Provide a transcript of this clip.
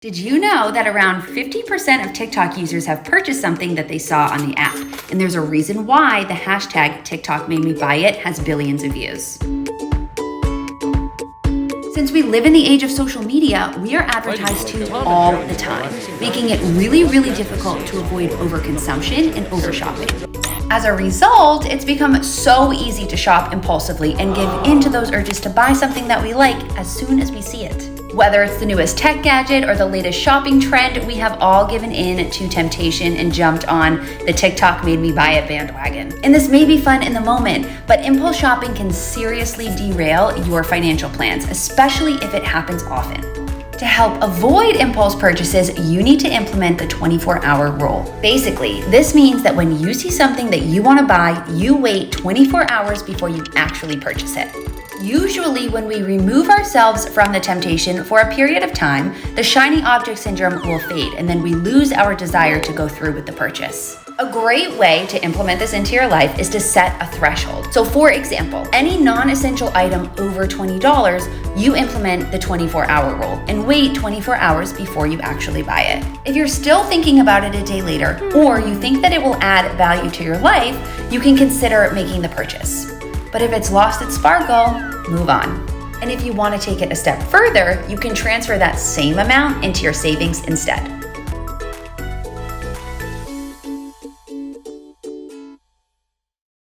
Did you know that around 50% of TikTok users have purchased something that they saw on the app? And there's a reason why the hashtag TikTok made me buy it has billions of views. Since we live in the age of social media, we are advertised to all the time, making it really, really difficult to avoid overconsumption and overshopping. As a result, it's become so easy to shop impulsively and give in to those urges to buy something that we like as soon as we see it. Whether it's the newest tech gadget or the latest shopping trend, we have all given in to temptation and jumped on the TikTok made me buy it bandwagon. And this may be fun in the moment, but impulse shopping can seriously derail your financial plans, especially if it happens often. To help avoid impulse purchases, you need to implement the 24-hour rule. Basically, this means that when you see something that you want to buy, you wait 24 hours before you actually purchase it. Usually, when we remove ourselves from the temptation for a period of time, the shiny object syndrome will fade, and then we lose our desire to go through with the purchase. A great way to implement this into your life is to set a threshold. So for example, any non-essential item over $20, you implement the 24-hour rule and wait 24 hours before you actually buy it. If you're still thinking about it a day later, or you think that it will add value to your life, you can consider making the purchase. But if it's lost its sparkle, move on. And if you want to take it a step further, you can transfer that same amount into your savings instead.